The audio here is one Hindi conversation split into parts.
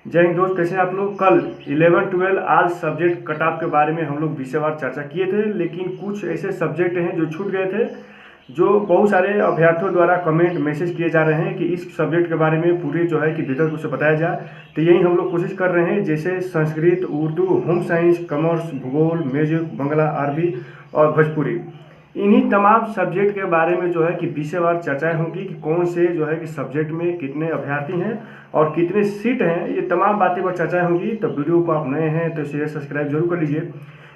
जय हिंद दोस्त, कैसे हैं आप लोग। कल 11-12 आल सब्जेक्ट कट ऑफ के बारे में हम लोग विषयवार चर्चा किए थे, लेकिन कुछ ऐसे सब्जेक्ट हैं जो छूट गए थे, जो बहुत सारे अभ्यर्थियों द्वारा कमेंट मैसेज किए जा रहे हैं कि इस सब्जेक्ट के बारे में पूरे जो है कि विस्तृत रूप से बताया जाए। तो यही हम लोग कोशिश कर रहे हैं, जैसे Sanskrit, Urdu, home science, commerce, भूगोल, म्यूजिक, बंगला, अरबी और भोजपुरी। इन्हीं तमाम सब्जेक्ट के बारे में जो है कि विषयवार चर्चाएं होंगी कि कौन से जो है कि सब्जेक्ट में कितने अभ्यर्थी हैं और कितने सीट हैं। ये तमाम बातें पर चर्चाएं होंगी। तो वीडियो को आप नए हैं तो इसे सब्सक्राइब जरूर कर लीजिए,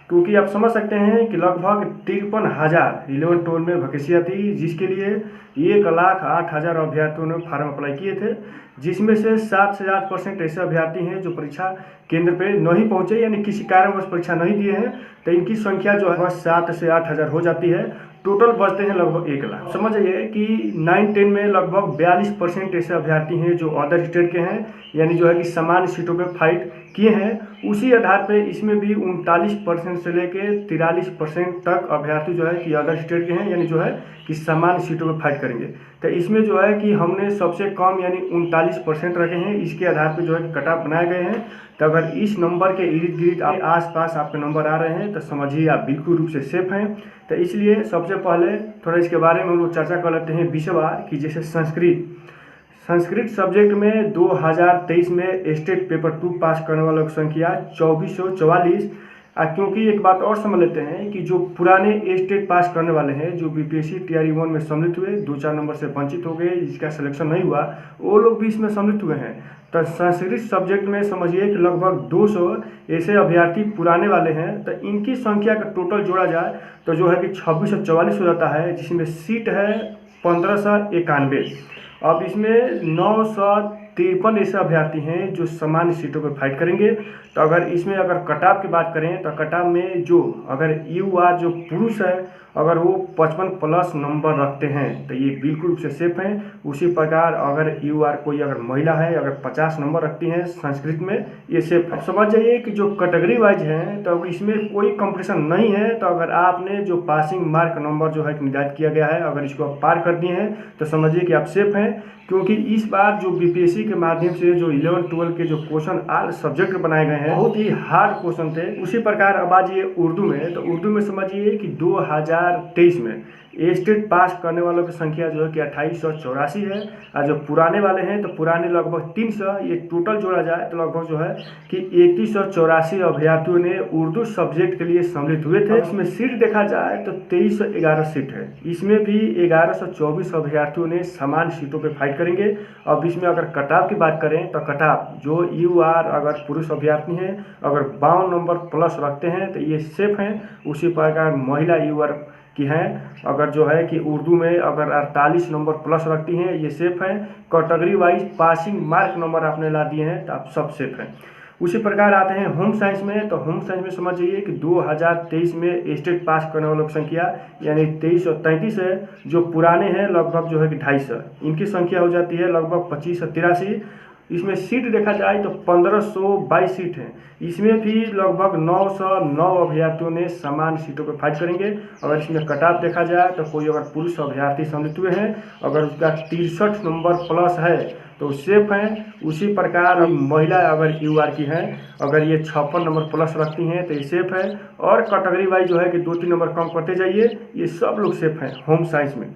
क्योंकि आप समझ सकते हैं कि लगभग 53,000 11-12 में वैकेंसियाँ थी, जिसके लिए 1,08,000 अभ्यर्थियों ने फार्म अप्लाई किए थे, जिसमें से 7 से 8% ऐसे अभ्यर्थी हैं जो परीक्षा केंद्र पे नहीं पहुंचे, यानी किसी कारणवश परीक्षा नहीं दिए हैं। तो इनकी संख्या जो है 7 से 8,000 हो जाती है। टोटल बचते हैं लगभग 1,00,000। समझ जाइए कि 9-10 में लगभग 42% ऐसे अभ्यर्थी हैं जो अदर स्टेट के हैं, यानी जो है कि सामान्य सीटों पे फाइट किए हैं। उसी आधार पे इसमें भी 39% से लेके 43% तक अभ्यर्थी जो है कि अदर स्टेट के हैं, यानी जो है कि सामान्य सीटों पे फाइट करेंगे। तो इसमें जो है कि हमने सबसे कम यानी 39% रखे हैं। इसके आधार पे जो है कट ऑफ बनाए गए हैं। तो अगर इस नंबर के इर्द गिर्द आस पास आपके नंबर आ रहे हैं तो समझिए आप बिल्कुल रूप से सेफ हैं। तो इसलिए सबसे पहले थोड़ा इसके बारे में हम लोग चर्चा कर लेते हैं विषयवार कि जैसे संस्कृत सब्जेक्ट में 2023 में स्टेट पेपर 2 पास करने वालों की संख्या 2444। क्योंकि एक बात और समझ लेते हैं कि जो पुराने स्टेट पास करने वाले हैं, जो बीपीएससी टीआरई 1 में सम्मिलित हुए, 2-4 नंबर से वंचित हो गए, जिसका सिलेक्शन नहीं हुआ, वो लोग भी इसमें सम्मिलित हुए हैं। तो संस्कृत सब्जेक्ट में समझिए कि लगभग 200 ऐसे अभ्यर्थी पुराने वाले हैं। तो इनकी संख्या का टोटल जोड़ा जाए तो जो है कि 2644 हो जाता है, जिसमें सीट है 1591। अब इसमें 953 ऐसे अभ्यर्थी हैं जो सामान्य सीटों पर फाइट करेंगे। तो अगर इसमें कट ऑफ की बात करें तो कट ऑफ में जो अगर यूआर जो पुरुष है, अगर वो 55+ नंबर रखते हैं तो ये बिल्कुल रूप से सेफ हैं। उसी प्रकार अगर यूआर कोई अगर महिला है, अगर 50 नंबर रखती हैं संस्कृत में, ये सेफ है। समझ जाइए कि जो कैटेगरी वाइज है तो इसमें कोई कंपटीशन नहीं है। तो अगर आपने जो पासिंग मार्क नंबर जो है निर्धारित किया गया है, अगर इसको आप पार कर दिए हैं तो समझिए कि आप सेफ हैं। क्योंकि इस बार जो बीपीएससी के माध्यम से जो 11-12 के जो क्वेश्चन आल सब्जेक्ट बनाए गए हैं, बहुत ही हार्ड क्वेश्चन थे। उसी प्रकार अब आइए उर्दू में। तो उर्दू में समझिए कि 2023 में स्टेट पास करने वालों की संख्या जो है कि 2884 है, और जो पुराने वाले हैं तो पुराने लगभग 300। ये टोटल जोड़ा जाए तो लगभग जो है कि 3184 अभ्यर्थियों ने उर्दू सब्जेक्ट के लिए सम्मिलित हुए थे। इसमें सीट देखा जाए तो 2311 सीट है। इसमें भी 1124 अभ्यर्थियों ने समान सीटों पर फाइट करेंगे। अब इसमें अगर कट ऑफ की बात करें तो कट ऑफ जो यूआर अगर पुरुष अभ्यर्थी हैं अगर 52 नंबर प्लस रखते हैं तो ये सेफ हैं। उसी प्रकार महिला यूआर की हैं, अगर जो है कि उर्दू में अगर 48 नंबर प्लस रखती हैं, ये सेफ हैं। Category wise passing mark number आपने ला दिए हैं तो आप सब सेफ हैं। उसी प्रकार आते हैं होम साइंस में। तो होम साइंस में समझिए कि 2023 में स्टेट पास करने वालों की संख्या यानी 2333 है। जो पुराने हैं लगभग जो है कि 250, इनकी संख्या हो जाती है लगभग 2583। इसमें सीट देखा जाए तो 1522 सीट हैं। इसमें भी लगभग 909 अभ्यर्थियों ने समान सीटों पर फाइट करेंगे। अगर इसमें कट ऑफ देखा जाए तो कोई अगर पुरुष अभ्यर्थी सम्मिलित हुए हैं, अगर उसका 63 नंबर प्लस है तो सेफ हैं। उसी प्रकार महिला अगर यूआर की हैं, अगर ये 56 नंबर प्लस रखती हैं तो ये सेफ है। और कैटेगरी वाइज जो है कि 2-3 नंबर कम करते जाइए, ये सब लोग सेफ हैं होम साइंस में।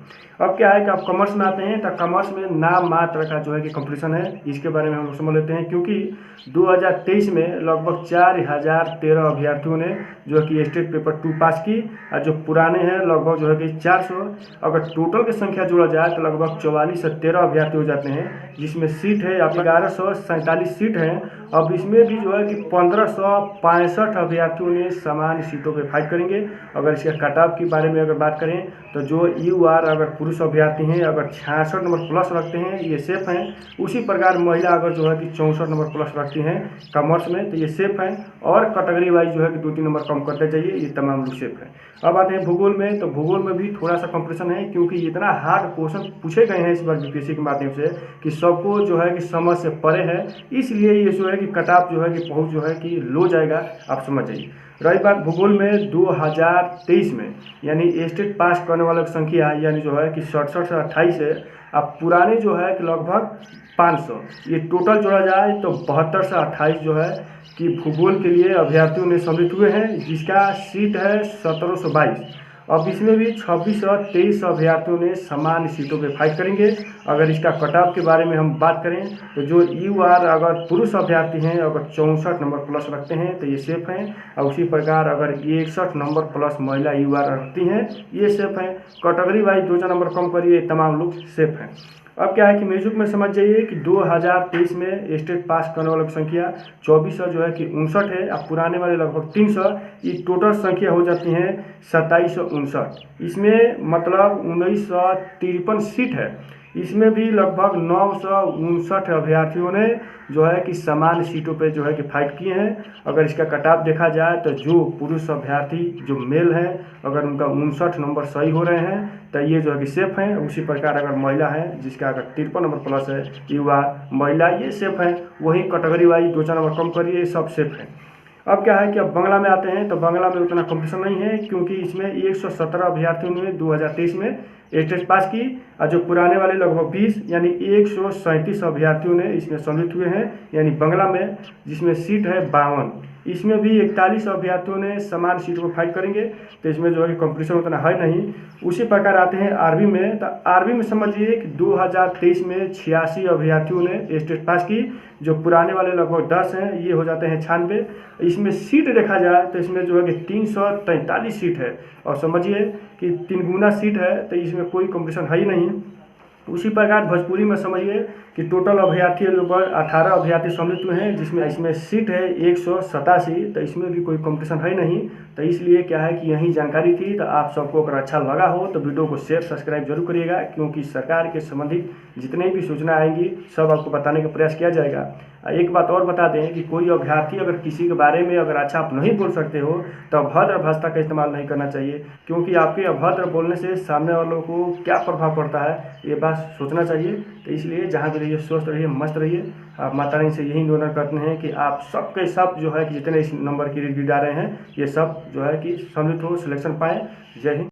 अब क्या है कि आप कॉमर्स में आते हैं तो कॉमर्स में नाम मात्र का जो है कि कंपटीशन है। इसके बारे में हम लोग समझ लेते हैं, क्योंकि 2023 में लगभग 4013 अभ्यर्थियों ने जो है कि स्टेट पेपर 2 पास की, और जो पुराने हैं लगभग जो है कि 400। अगर टोटल की संख्या जोड़ा जाए तो लगभग 44 से 13 अभ्यर्थी हो जाते हैं, जिसमें सीट है आप 1147 सीट हैं। अब इसमें भी जो है कि 1565 अभ्यर्थियों ने सामान्य सीटों पर फाइट करेंगे। अगर इसके कट ऑफ के बारे में अगर बात करें तो जो यूआर अगर पुरुष अभ्यर्थी हैं अगर 66 नंबर प्लस रखते हैं, ये सेफ हैं। उसी प्रकार महिला अगर जो है कि 64 नंबर प्लस रखती हैं कॉमर्स में तो ये सेफ हैं। और कैटेगरी वाइज जो है कि 2-3 नंबर कम करते जाइए, ये तमाम लोग सेफ हैं। अब आते हैं भूगोल में। तो भूगोल में भी थोड़ा सा कंपटीशन है, क्योंकि इतना हार्ड क्वेश्चन पूछे गए हैं इस बार बीपीएससी के माध्यम से कि सब सबको जो है कि समझ से परे है, इसलिए ये जो है कि कट ऑफ जो है कि बहुत जो है कि लो जाएगा, आप समझ जाइए। रही बात भूगोल में 2023 में यानी स्टेट पास करने वालों की संख्या यानी जो है कि 67 से 28 है। अब पुराने जो है कि लगभग 500, ये टोटल जोड़ा जाए तो 72 से 28 जो है कि भूगोल के लिए अभ्यर्थियों ने सम्मिलित हुए हैं, जिसका सीट है 1722। अब इसमें भी 26 और 23 अभ्यर्थियों ने समान सीटों पे फाइट करेंगे। अगर इसका कट ऑफ के बारे में हम बात करें तो जो UR अगर पुरुष अभ्यर्थी हैं अगर 64 नंबर प्लस रखते हैं तो ये सेफ हैं, और उसी प्रकार अगर 61 नंबर प्लस महिला UR रखती हैं ये सेफ हैं। कैटेगरी वाइज 2-4 नंबर कम करिए, तमाम लोग सेफ हैं। अब क्या है कि म्यूजिक में समझ जाइए कि 2023 में स्टेट पास करने वालों की संख्या 2400 जो है कि 59 है। अब पुराने वाले लगभग 300, ये टोटल संख्या हो जाती है 2759। इसमें मतलब 1953 सीट है। इसमें भी लगभग 959 अभ्यर्थियों ने जो है कि समान सीटों पे जो है कि फाइट किए हैं। अगर इसका कट ऑफ देखा जाए तो जो पुरुष अभ्यर्थी जो मेल हैं अगर उनका 59 नंबर सही हो रहे हैं तो ये जो है कि सेफ हैं। उसी प्रकार अगर महिला है जिसका अगर 53 नंबर प्लस है युवा महिला, ये सेफ हैं। वहीं कैटेगरी वाइज 2-4 नंबर कम करिए, सब सेफ हैं। अब क्या है कि अब बंगला में आते हैं तो बंगला में उतना कंपटीशन नहीं है, क्योंकि इसमें 117 अभ्यर्थियों ने 2023 में टेस्ट पास की, और जो पुराने वाले लगभग 20 यानी 137 अभ्यर्थियों ने इसमें सम्मिलित हुए हैं यानी बंगला में, जिसमें सीट है 52। इसमें भी 41 अभ्यर्थियों ने समान सीटों पर फाइट करेंगे, तो इसमें जो है कि कंपटीशन उतना है नहीं। उसी प्रकार आते हैं आरबी में, तो आरबी में समझिए कि 2023 में 86 अभ्यर्थियों ने टेस्ट पास की, जो पुराने वाले लगभग 10 हैं, ये हो जाते हैं 96। इसमें सीट देखा जाए तो इसमें जो है कि 343 सीट है, और समझिए कि 3 गुना सीट है, तो इसमें कोई कंपटीशन है ही नहीं। उसी प्रकार भोजपुरी में समझिए कि टोटल अभ्यर्थी लगभग 18 अभ्यर्थी सम्मिलित हुए हैं, जिसमें इसमें सीट है 187, तो इसमें भी कोई कंपटीशन है नहीं। तो इसलिए क्या है कि यही जानकारी थी। तो आप सबको अगर अच्छा लगा हो तो वीडियो को शेयर सब्सक्राइब जरूर करिएगा, क्योंकि सरकार के संबंधित जितने भी सूचना आएंगी सब आपको बताने का प्रयास किया जाएगा। एक बात और बता दें कि कोई अभ्यर्थी अगर किसी के बारे में अगर अच्छा आप नहीं बोल सकते हो तो अभद्र भाषा का इस्तेमाल नहीं करना चाहिए, क्योंकि आपके अभद्र बोलने से सामने वालों को क्या प्रभाव पड़ता है ये बात सोचना चाहिए। तो इसलिए जहाँ भी रहिए स्वस्थ रहिए, मस्त रहिए। आप माता रानी से यही निवेदन करते हैं कि आप सबके सब जो है कि जितने इस नंबर की रिजल्ट आ रहे हैं ये सब जो है कि सम्मिलित हो, सिलेक्शन पाएँ। जय हिंद।